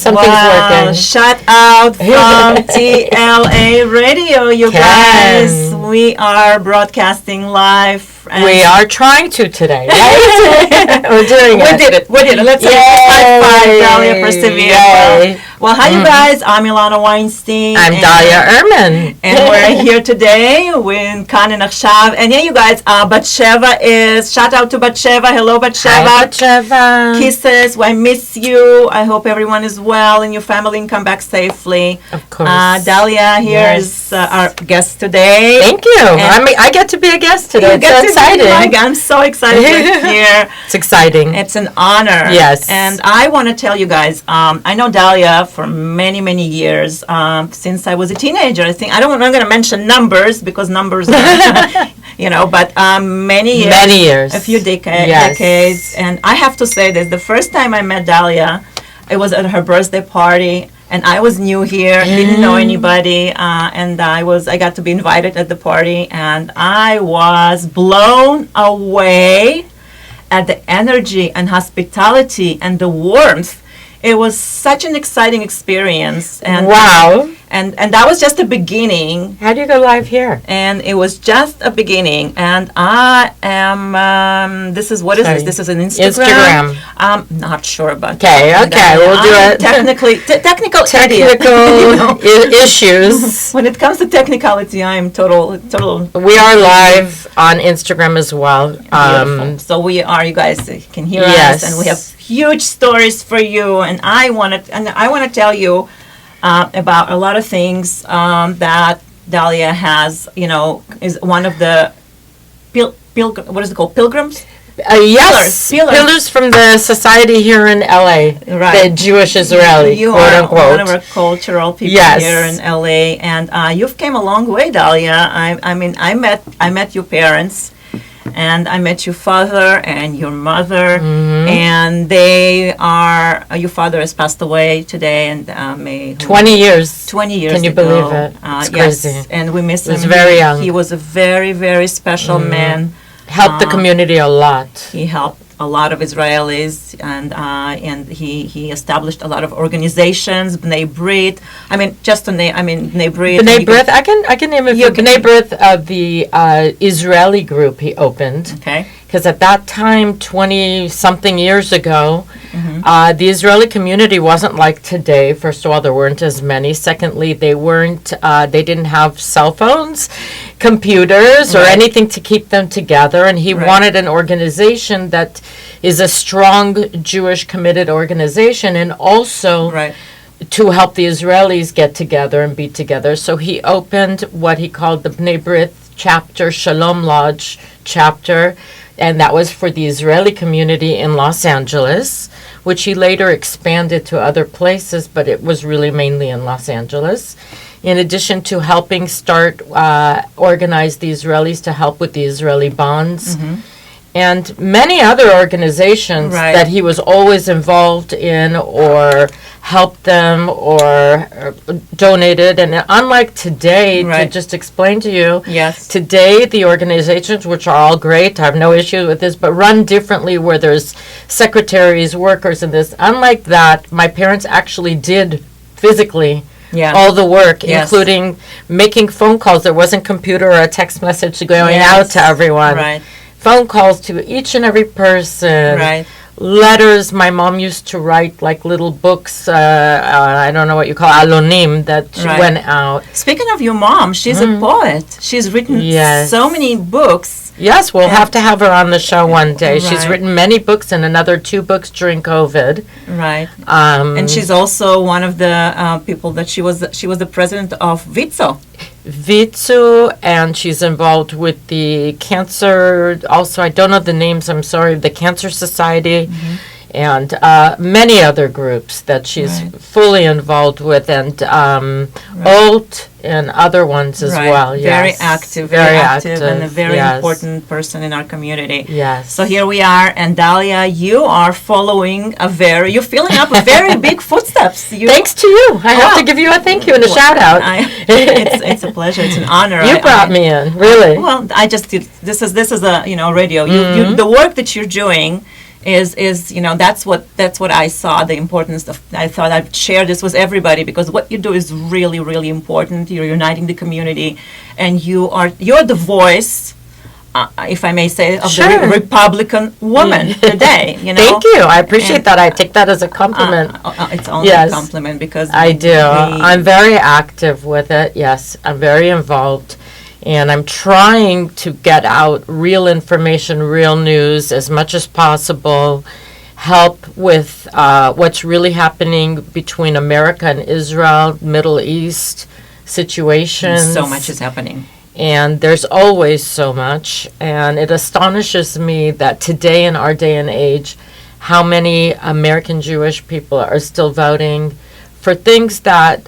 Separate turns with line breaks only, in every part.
Something's working.
Shout out from TLA Radio, you guys. We are broadcasting live.
We are trying to today, right? We're doing it.
We did it. Let's high five. Dahlia persevered. Well, hi, you guys. I'm Ilana Weinstein.
I'm Dahlia Ehrman.
And we're here today with Kan and Achshav. And yeah, you guys, Batsheva is, shout out to Batsheva. Hello, Batsheva.
Hi, Batsheva.
Kisses. I miss you. I hope everyone is well and your family can come back safely.
Of course.
Dahlia here is our guest today.
Thank you. I get to be a guest today. It's so exciting.
I'm so excited to be here.
It's exciting.
It's an honor.
Yes.
And I want to tell you guys, I know Dahlia for many, many years, since I was a teenager. I'm not going to mention numbers because numbers are, but many years.
Many years.
A few decades. And I have to say this, the first time I met Dahlia, it was at her birthday party. And I was new here, didn't know anybody, and I got to be invited at the party, and I was blown away at the energy and hospitality and the warmth. It was such an exciting experience. And
wow.
And that was just the beginning.
How do you go live here?
And it was just a beginning. And I am, this is This is an Instagram. I'm not sure about
Okay, we'll do it.
Technical
issues.
When it comes to technicality, I'm total.
We are live on Instagram as well.
Beautiful. So we are, you guys can hear us, and we have huge stories for you. And I want to tell you about a lot of things that Dahlia has, is one of the what is it called? Pilgrims?
Yes, pillars from the society here in LA, right? The Jewish Israeli,
you
quote
are
unquote.
One of our cultural people here in LA, and you've came a long way, Dahlia. I met your parents. And I met your father and your mother, and your father has passed away today, and
20 years.
20 years
Can you
ago.
believe it? It's crazy.
Yes, and we miss him.
He was very young.
He was a very, very special man.
Helped the community a lot.
He helped a lot of Israelis, and he established a lot of organizations. Bnei Brit. Just to name. Bnei Brit.
Bnei Brit. I can name a few. Bnei Brit of the Israeli group he opened.
Okay.
Because at that time, 20-something years ago, the Israeli community wasn't like today. First of all, there weren't as many. Secondly, they didn't have cell phones, computers, or anything to keep them together. And he wanted an organization that is a strong Jewish committed organization, and also to help the Israelis get together and be together. So he opened what he called the Bnei Brit chapter, Shalom Lodge chapter, and that was for the Israeli community in Los Angeles, which he later expanded to other places, but it was really mainly in Los Angeles. In addition to helping organize the Israelis to help with the Israeli bonds, and many other organizations that he was always involved in or helped them or donated. And unlike today, to just explain to you, today the organizations, which are all great, I have no issue with this, but run differently where there's secretaries, workers, and this. Unlike that, my parents actually did physically all the work, including making phone calls. There wasn't computer or a text message going out to everyone. Phone calls to each and every person. Letters. My mom used to write like little books. I don't know what you call alonim that went out.
Speaking of your mom, she's a poet. She's written so many books.
Yes, we'll have to have her on the show one day. She's written many books and another 2 books during COVID. And she's also one of the people that she was the president of Vitzu, and she's involved with the cancer, also, I don't know the names, I'm sorry, the Cancer Society, and many other groups that she's fully involved with, and OLT and other ones as well.
Very active, and a very important person in our community. So here we are, and Dahlia, you are following you're filling up a very big footsteps.
Thanks to you. I have to give you a thank you and a shout out.
It's a pleasure. It's an honor.
You brought me in, really.
Well, I just did. This is a radio. The work that you're doing is that's what I saw the importance of. I thought I'd share this with everybody because what you do is really, really important. You're uniting the community, and you're the voice, if I may say, of the Republican woman today.
Thank you. I appreciate that. I take that as a compliment.
It's only a compliment because
I do. I'm very active with it. Yes, I'm very involved. And I'm trying to get out real information, real news as much as possible, help with what's really happening between America and Israel, Middle East situations.
So much is happening.
And there's always so much. And it astonishes me that today in our day and age, how many American Jewish people are still voting for things that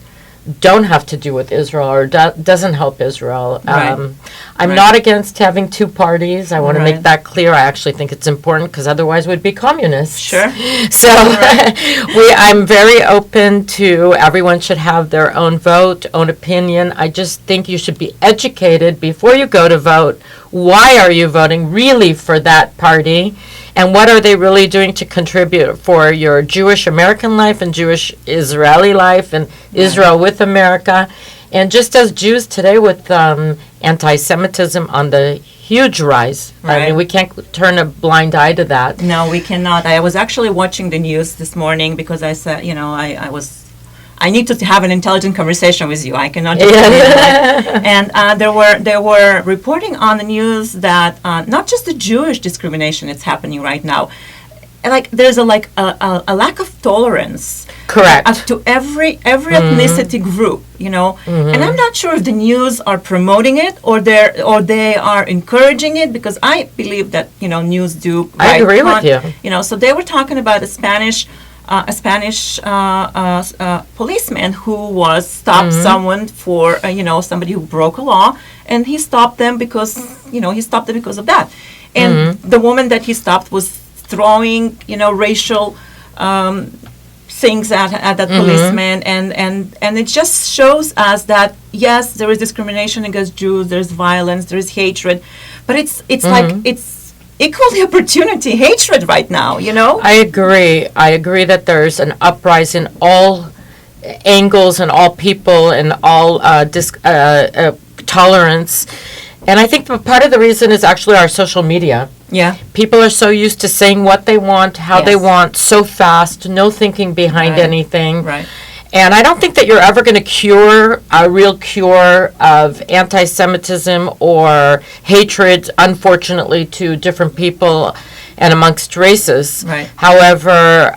don't have to do with Israel or doesn't help Israel. I'm not against having two parties. I want to make that clear. I actually think it's important because otherwise we'd be communists.
Sure.
So I'm very open to everyone should have their own vote, own opinion. I just think you should be educated before you go to vote. Why are you voting really for that party? And what are they really doing to contribute for your Jewish American life and Jewish Israeli life and Israel with America? And just as Jews today with anti-Semitism on the huge rise. I mean, we can't turn a blind eye to that.
No, we cannot. I was actually watching the news this morning because I said, I need to have an intelligent conversation with you. I cannot just And they were reporting on the news that not just the Jewish discrimination is happening right now. Like there's a lack of tolerance.
Correct.
To every ethnicity group, And I'm not sure if the news are promoting it or they are encouraging it because I believe that news do.
I agree with you.
So they were talking about a Spanish policeman who was stopped someone for somebody who broke a law, and he stopped them because of that. And the woman that he stopped was throwing racial things at that policeman, and it just shows us that yes, there is discrimination against Jews, there's violence, there's hatred, but it's like it's equally opportunity hatred right now,
I agree that there's an uprising in all angles and all people and all tolerance. And I think part of the reason is actually our social media.
Yeah.
People are so used to saying what they want, how they want, so fast, no thinking behind anything.
Right.
And I don't think that you're ever going to cure a real cure of anti-Semitism or hatred, unfortunately, to different people and amongst races.
Right.
However,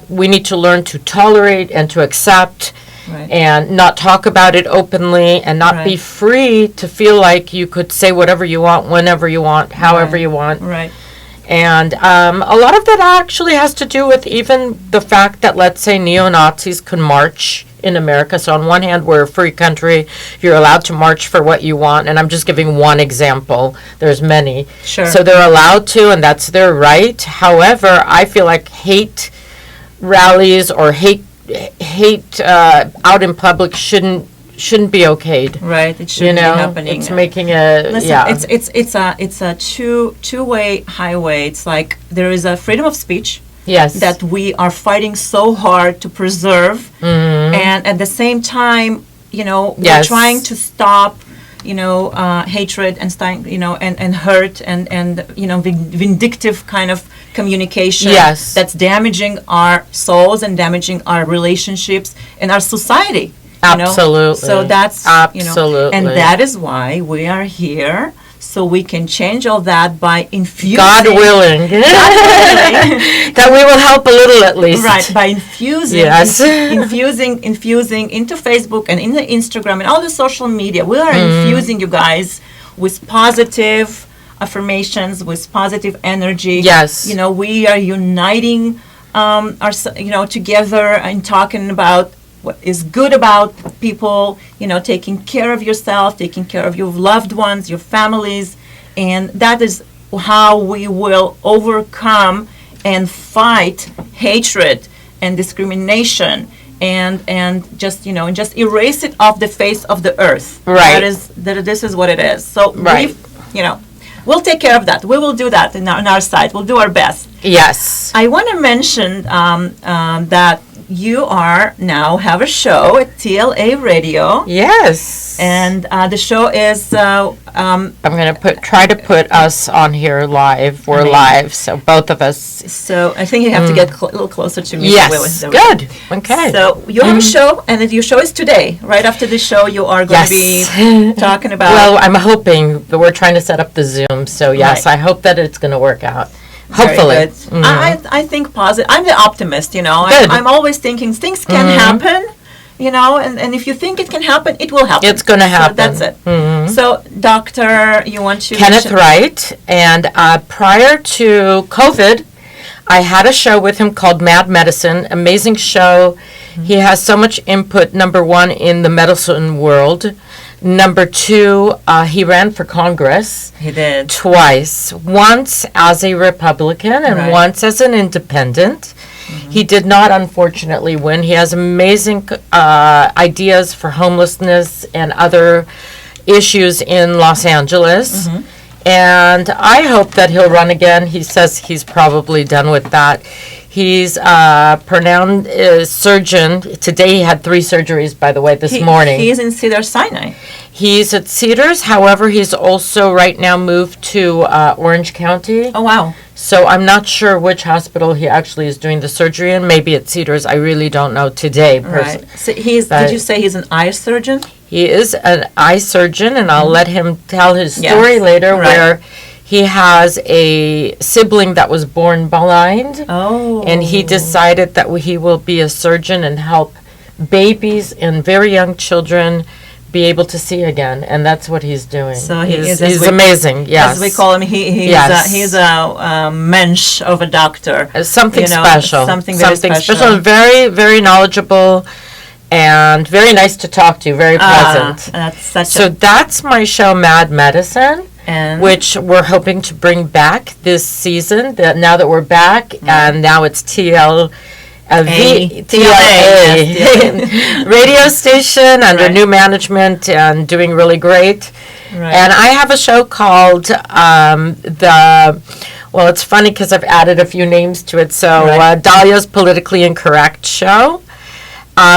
we need to learn to tolerate and to accept and not talk about it openly and not be free to feel like you could say whatever you want, whenever you want, however you want.
Right.
And a lot of that actually has to do with even the fact that, let's say, neo-Nazis can march in America. So on one hand, we're a free country. You're allowed to march for what you want. And I'm just giving one example. There's many.
Sure.
So they're allowed to, and that's their right. However, I feel like hate rallies or hate out in public shouldn't be okayed.
Right, it shouldn't be happening.
It's making a
it's a two-way highway. It's like there is a freedom of speech.
Yes.
That we are fighting so hard to preserve, and at the same time, we're trying to stop, hatred and and hurt and vindictive kind of communication.
Yes.
That's damaging our souls and damaging our relationships and our society.
Absolutely.
So that's
absolutely,
and that is why we are here. So we can change all that by infusing.
God willing. That we will help a little at least.
Right, by infusing.
Yes.
infusing into Facebook and in the Instagram and all the social media. We are infusing you guys with positive affirmations, with positive energy.
Yes.
We are uniting together and talking about what is good about people, taking care of yourself, taking care of your loved ones, your families, and that is how we will overcome and fight hatred and discrimination and just erase it off the face of the earth.
Right.
This is what it is. So we'll take care of that. We will do that on our side. We'll do our best.
Yes.
I want to mention that you are now have a show at TLA Radio.
Yes.
And the show is
I'm going to try to put us on here live. We're live, so both of us.
So I think you have to get a little closer to me.
Yes. Good. Okay.
So you have a show, and your show is today. Right after the show, you are going to be talking about.
Well, I'm hoping that we're trying to set up the Zoom. So yes, I hope that it's going to work out. Hopefully.
I think positive. I'm the optimist, I'm always thinking things can happen, and if you think it can happen, it will happen.
It's going to happen.
So that's it. So, Doctor, you want to...
Kenneth Wright, and prior to COVID, I had a show with him called Mad Medicine, amazing show. He has so much input, number one, in the medicine world. Number two, he ran for Congress.
He did.
Twice. Once as a Republican and once as an independent. He did not, unfortunately, win. He has amazing ideas for homelessness and other issues in Los Angeles. And I hope that he'll run again. He says he's probably done with that. He's a pronounced surgeon. Today he had 3 surgeries, by the way, this morning.
He's in Cedars-Sinai.
He's at Cedars. However, he's also right now moved to Orange County.
Oh, wow.
So I'm not sure which hospital he actually is doing the surgery in. Maybe at Cedars. I really don't know today.
Right. So did you say he's an eye surgeon?
He is an eye surgeon, and I'll let him tell his story later where he has a sibling that was born blind.
Oh.
And he decided that he will be a surgeon and help babies and very young children be able to see again, and that's what he's doing.
So
he's amazing. Yes,
as we call him, he's a mensch of a doctor.
Something special.
Something very
special. Very, very knowledgeable, and very nice to talk to. Very pleasant. That's my show, Mad Medicine. Which we're hoping to bring back this season. Now that we're back, and now it's TLA radio station under new management and doing really great. And I have a show called it's funny because I've added a few names to it. So Dalia's Politically Incorrect show.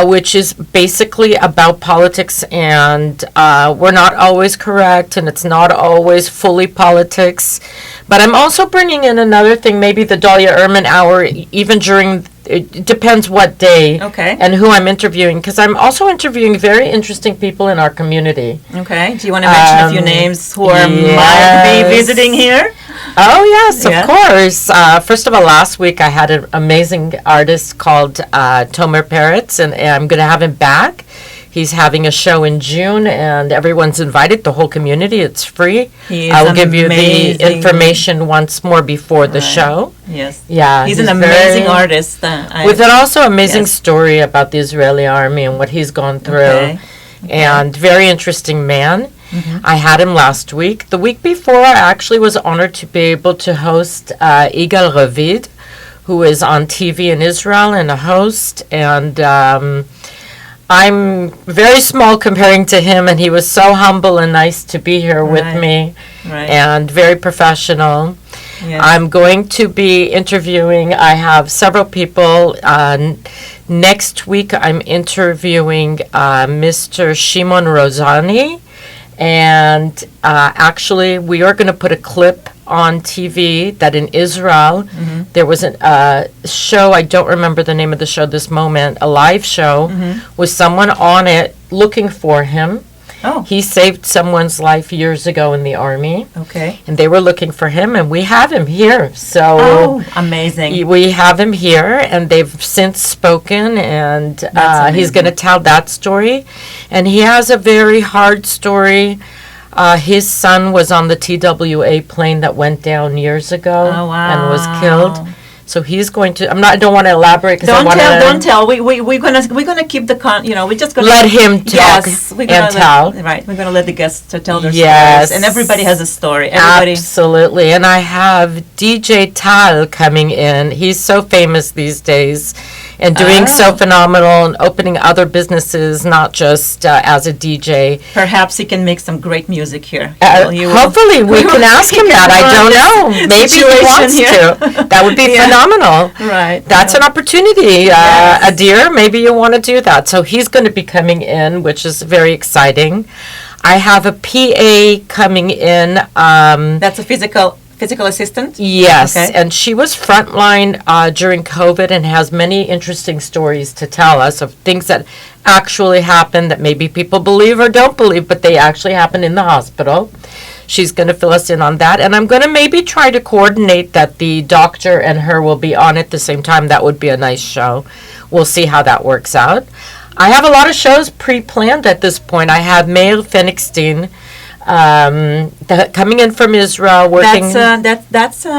Which is basically about politics, and we're not always correct, and it's not always fully politics. But I'm also bringing in another thing, maybe the Dahlia Ehrman Hour, even during, it depends what day and who I'm interviewing, because I'm also interviewing very interesting people in our community.
Okay. Do you want to mention a few names who might be visiting here?
Oh, yes, of course. First of all, last week I had an amazing artist called Tomer Peretz, and I'm going to have him back. He's having a show in June, and everyone's invited, the whole community. It's free. I will give you the information once more before the show.
Yes.
Yeah.
He's an amazing artist.
With an also amazing story about the Israeli army and what he's gone through. And very interesting man. I had him last week. The week before, I actually was honored to be able to host Igal Ravid, who is on TV in Israel and a host. And I'm very small comparing to him, and he was so humble and nice to be here with me, and very professional. I'm going to be interviewing, I have several people. Next week, I'm interviewing Mr. Shimon Rozani. And actually, we are going to put a clip on TV that in Israel, there was a show, I don't remember the name of the show this moment, a live show, with someone on it looking for him.
Oh.
He saved someone's life years ago in the army.
Okay.
And they were looking for him, and we have him here. So
amazing.
We have him here, and they've since spoken, and he's going to tell that story. And he has a very hard story. His son was on the TWA plane that went down years ago and was killed. So he's going to. I don't want to elaborate.
Don't tell. We're gonna keep the we're just gonna
let him talk and tell.
Right. We're gonna let the guests tell their stories, and everybody has a story.
Absolutely. And I have DJ Tal coming in. He's so famous these days, and doing so phenomenal and opening other businesses, not just as a DJ.
Perhaps he can make some great music here.
Hopefully we can ask him that. I don't know. Maybe he wants to. That would be phenomenal.
Right.
That's an opportunity, Adir. Maybe you want to do that. So he's going to be coming in, which is very exciting. I have a PA coming in.
That's a physical assistant?
Yes,
okay.
And she was frontline during COVID and has many interesting stories to tell us of things that actually happened that maybe people believe or don't believe, but they actually happened in the hospital. She's going to fill us in on that, and I'm going to maybe try to coordinate that the doctor and her will be on at the same time. That would be a nice show. We'll see how that works out. I have a lot of shows pre-planned at this point. I have Meir Fenixstein coming in from Israel, working.
That's the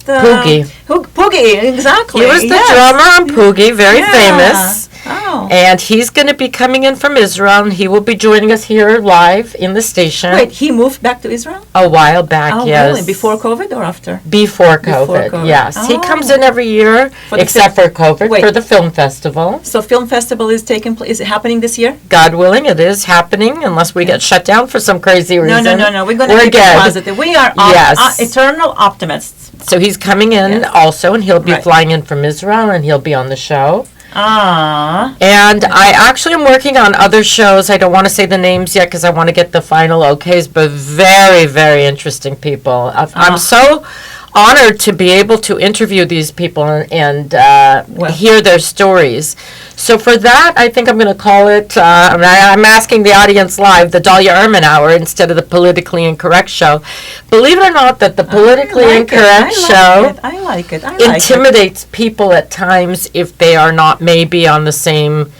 Poogie.
Poogie, exactly.
He was the drummer on Poogie, very famous.
Oh.
And he's going to be coming in from Israel, and he will be joining us here live in the station.
Wait, he moved back to Israel?
A while back,
oh,
yes.
Really? Before COVID or after?
Before COVID, yes.
Oh.
He comes in every year, except for COVID, for the film festival.
So film festival is taking place. Is it happening this year?
God willing, it is happening, unless we get shut down for some crazy reason.
No. We're going to keep it positive. We are eternal optimists.
So he's coming in also, and he'll be flying in from Israel, and he'll be on the show. And I actually am working on other shows. I don't want to say the names yet because I want to get the final okays, but very, very interesting people. I'm so honored to be able to interview these people and hear their stories. So for that, I think I'm going to call it, I'm asking the audience live, the Dahlia Erman Hour instead of the Politically Incorrect Show. Believe it or not, that the Politically Incorrect Show intimidates people at times if they are not maybe on the same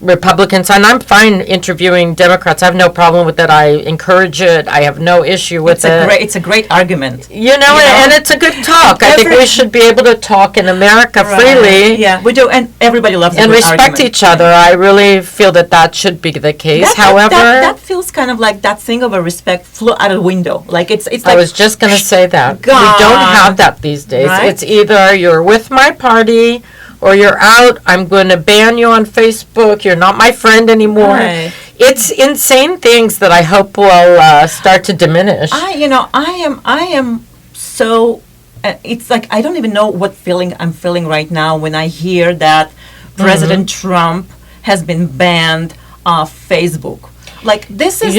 Republicans, and I'm fine interviewing Democrats. I have no problem with that. I encourage it. I have no issue with it.
It's a great argument.
And it's a good talk. I think we should be able to talk in America freely.
Yeah, we do, and everybody loves
and respect each other. I really feel that should be the case. However,
that feels kind of like that thing of a respect flew out of the window. Like it's like
I was just going to say that. We don't have that these days.
Right?
It's either you're with my party or you're out, I'm going to ban you on Facebook, you're not my friend anymore.
Right.
It's insane things that I hope will start to diminish.
I am so, it's like I don't even know what feeling I'm feeling right now when I hear that President Trump has been banned off Facebook. Like this is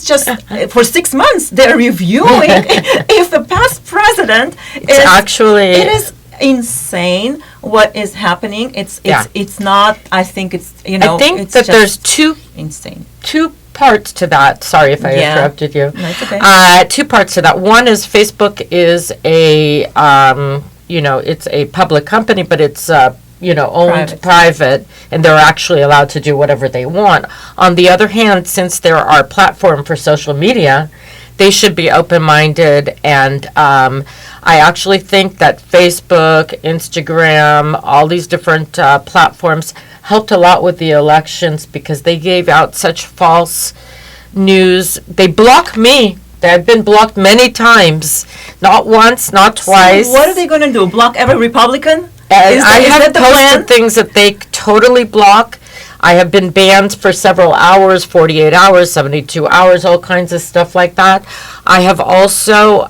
just for 6 months they're reviewing if the past president it is insane what is happening. It's not. I think it's I think
that there's two parts to that. Sorry if I interrupted you.
No, it's okay.
2 parts to that. One is Facebook is it's a public company, but it's owned private, and they're actually allowed to do whatever they want. On the other hand, since they're our platform for social media, they should be open-minded, and I actually think that Facebook, Instagram, all these different platforms helped a lot with the elections because they gave out such false news. They block me. I've been blocked many times, not once, not twice.
So what are they going to do? Block every Republican?
I have posted things that they totally block. I have been banned for several hours, 48 hours, 72 hours, all kinds of stuff like that. I have also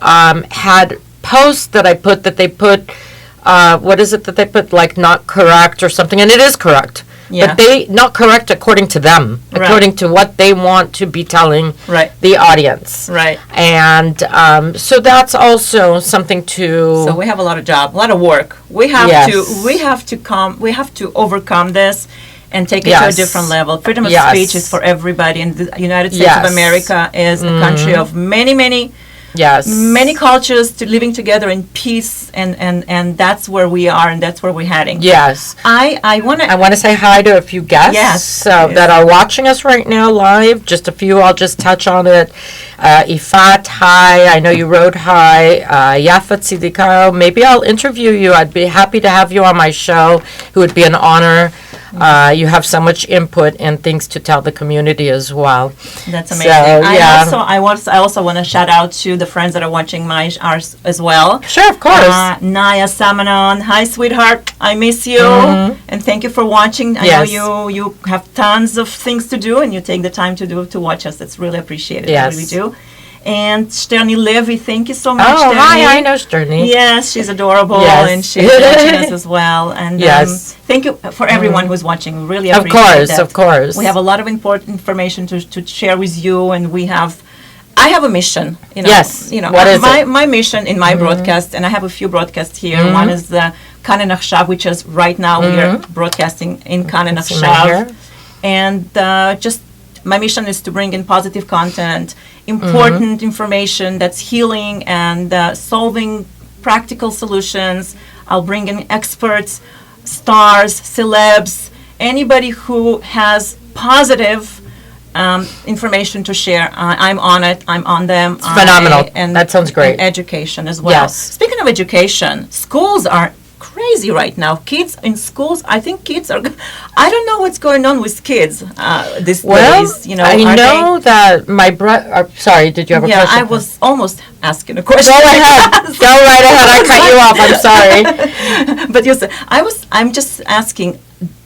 had posts that I put that they put, what is it that they put, like not correct or something, and it is correct. Yeah. But they not correct according to them, according to what they want to be telling the audience.
Right.
And so that's also something to.
So we have a lot of job, a lot of work. We have to overcome this and take it to a different level. Freedom of speech is for everybody, and the United States of America is a country of many cultures living together in peace, and that's where we are, and that's where we're heading.
Yes.
I want
to say hi to a few guests that are watching us right now live. Just a few, I'll just touch on it. Ifat, hi. I know you wrote hi. Yafat Sidikaro, maybe I'll interview you. I'd be happy to have you on my show. It would be an honor. You have so much input and things to tell the community as well.
That's amazing.
So,
I also want to shout out to the friends that are watching ours as well.
Sure, of course.
Naya Samanon, hi sweetheart, I miss you, and thank you for watching. I know you have tons of things to do, and you take the time to watch us. That's really appreciated.
Yes.
I really do. And Sterni Levy, thank you so much.
Oh,
Sterni.
hi, I know Sterni.
Yes, she's adorable,
Yes.
and she's watching us as well. And
Yes.
thank you for everyone who's watching. We really appreciate that.
Of course.
We have a lot of important information to share with you, and I have a mission.
Yes. What is it?
My mission in my broadcast, and I have a few broadcasts here. One is the כאן ועכשיו, which is right now we are broadcasting in כאן ועכשיו. And just my mission is to bring in positive content, important information that's healing and solving practical solutions. I'll bring in experts, stars, celebs, anybody who has positive information to share. I'm on it. I'm on them.
It's phenomenal. And that sounds great.
And education as well.
Yes.
Speaking of education, schools are crazy right now. Kids in schools, I think kids are, I don't know what's going on with kids these days.
I know that my brother, sorry, did you have a question?
Yeah, I was almost asking a question.
Go ahead. Go right ahead. I cut you off. I'm sorry.
But you said, I'm just asking,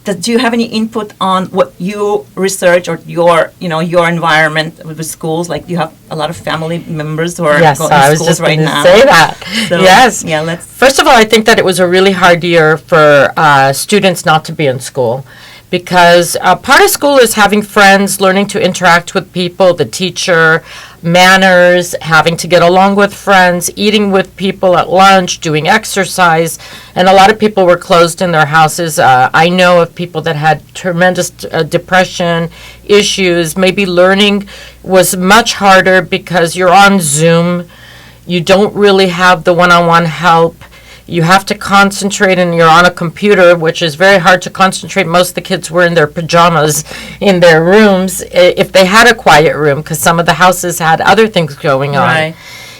do you have any input on what you research or your environment with schools? Like, you have a lot of family members who are going to schools right now.
Yes, I was just going to say that.
So,
yes.
Yeah,
First of all, I think that it was a really hard year for students not to be in school, because part of school is having friends, learning to interact with people, the teacher, manners, having to get along with friends, eating with people at lunch, doing exercise, and a lot of people were closed in their houses. I know of people that had tremendous depression issues. Maybe learning was much harder because you're on Zoom. You don't really have the one-on-one help. You have to concentrate, and you're on a computer, which is very hard to concentrate. Most of the kids were in their pajamas in their rooms, if they had a quiet room, because some of the houses had other things going on.
Right.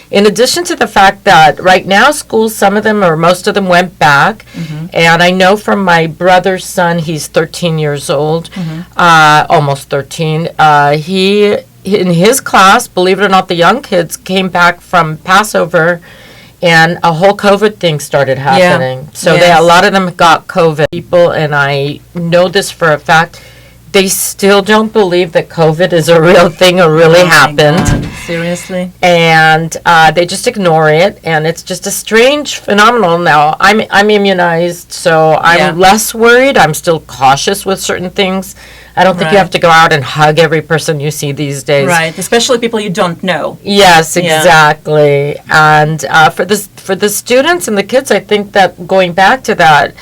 In addition to the fact that right now schools, some of them or most of them went back, and I know from my brother's son, he's 13 years old, almost 13, he, in his class, believe it or not, the young kids came back from Passover, and a whole COVID thing started happening.
Yeah.
So a lot of them got COVID. People, and I know this for a fact, they still don't believe that COVID is a real thing or really happened.
God. Seriously?
And they just ignore it, and it's just a strange phenomenon. Now, I'm immunized, so I'm less worried. I'm still cautious with certain things. I don't think you have to go out and hug every person you see these days.
Right, especially people you don't know.
Yes, exactly. And for the students and the kids, I think that going back to that,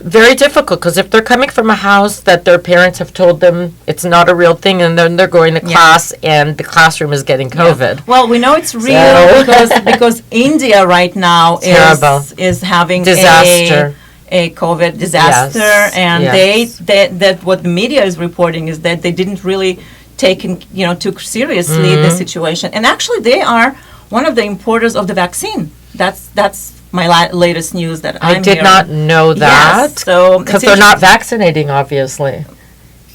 very difficult, because if they're coming from a house that their parents have told them it's not a real thing, and then they're going to class and the classroom is getting COVID.
Well, we know it's real because India right now is having
disaster.
A COVID disaster, and that what the media is reporting is that they didn't really took seriously the situation, and actually they are one of the importers of the vaccine. That's my latest news that I'm
I did not know that.
Yes, so
because they're not vaccinating, obviously.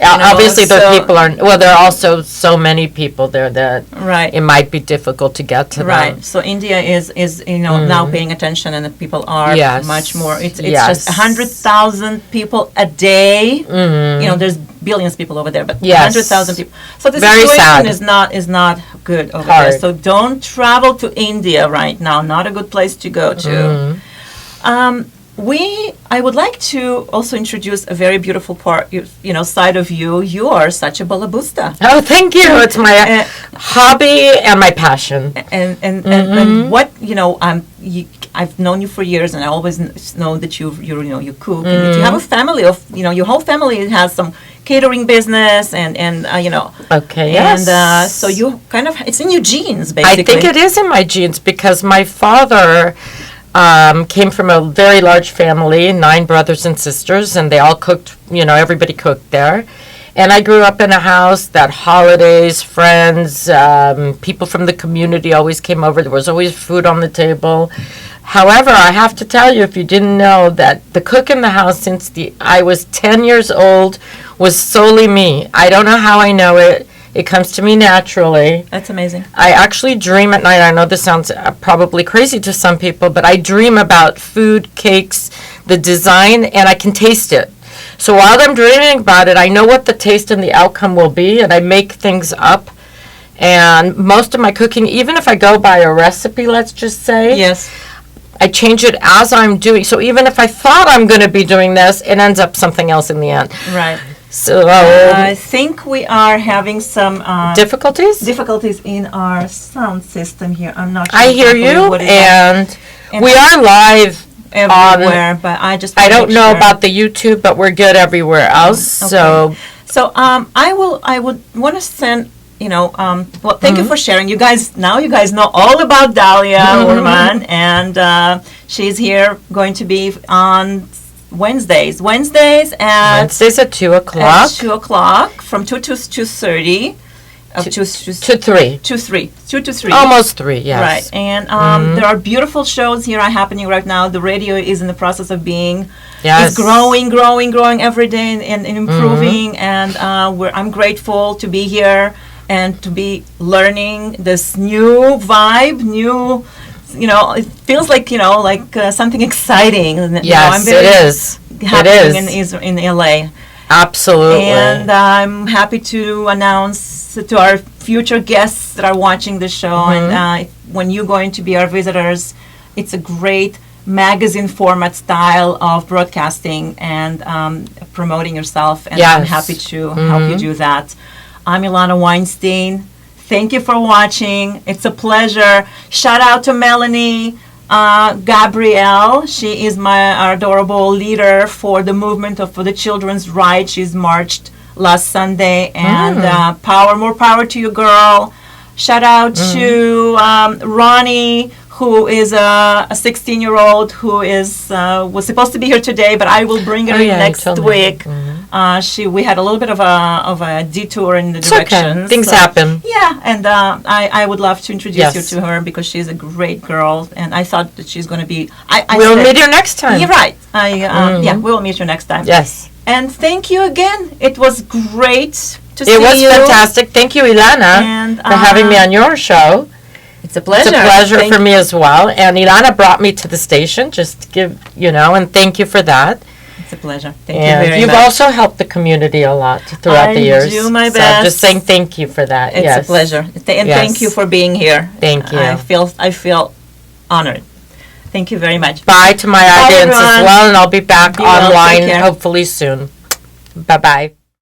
Obviously, people are. Well, there are also so many people there that it might be difficult to get to them.
Right. So India is now paying attention, and the people are much more. It's just 100,000 people a day. There's billions of people over there, but 100,000 people. So the situation is not good over there. So don't travel to India right now. Not a good place to go to. I would like to also introduce a very beautiful side of you. You are such a balabusta.
Oh, thank you. It's my hobby and my passion.
And what I've known you for years, and I always know that you cook. And you have a family of your whole family has some catering business and.
Okay. Yes.
And so you it's in your genes, basically.
I think it is in my genes, because my father came from a very large family, 9 brothers and sisters, and they all cooked, everybody cooked there. And I grew up in a house that holidays, friends, people from the community always came over. There was always food on the table. However, I have to tell you, if you didn't know, that the cook in the house since I was 10 years old was solely me. I don't know how I know it. It comes to me naturally.
That's amazing.
I actually dream at night. I know this sounds probably crazy to some people, but I dream about food, cakes, the design, and I can taste it. So while I'm dreaming about it, I know what the taste and the outcome will be, and I make things up. And most of my cooking, even if I go by a recipe, let's just say,
Yes.
I change it as I'm doing. So even if I thought I'm going to be doing this, it ends up something else in the end.
Right.
So
I think we are having some
difficulties
in our sound system here. I'm not sure.
I hear
exactly
you,
what is
and we are live
everywhere, but I just
I
wanna
don't
make
know
sure.
about the YouTube, but we're good everywhere else.
Okay.
So
I would want to send, well, thank you for sharing. You guys know all about Dahlia Urman, and she's here going to be on Wednesdays at
Wednesdays at 2 o'clock.
2 o'clock, from 2 to 2:30.
To 3.
2 to 3.
Almost 3, yes.
Right, and there are beautiful shows here happening right now. The radio is in the process of being,
Yes.
it's growing every day and improving, and I'm grateful to be here and to be learning this new vibe, it feels like, something exciting.
Yes, it is.
Happening in LA.
Absolutely.
And I'm happy to announce to our future guests that are watching the show, and when you're going to be our visitors, it's a great magazine format style of broadcasting and promoting yourself, and I'm happy to help you do that. I'm Ilana Weinstein. Thank you for watching. It's a pleasure. Shout out to Melanie Gabrielle. She is our adorable leader for the movement for the children's rights. She's marched last Sunday, and more power to you, girl. Shout out to Ronnie, who is a 16-year-old who was supposed to be here today, but I will bring her in next week. We had a little bit of a detour in the directions.
Okay. Things happen.
Yeah, and I would love to introduce you to her because she's a great girl, and I thought that she's going to be.
We'll meet her next time.
You're right. Yeah, we'll meet you next time.
Yes.
And thank you again. It was great to see you.
It was fantastic. Thank you, Ilana, for having me on your show.
It's a pleasure.
It's a pleasure for me as well. And Ilana brought me to the station just to give, and thank you for that.
It's a pleasure. Thank you very much.
You've also helped the community a lot throughout the years.
I do my best.
So just saying thank you for that.
It's a pleasure. And thank you for being here.
Thank you.
I feel honored. Thank you very much.
Bye to my audience as well, and I'll be back online hopefully soon. Bye-bye.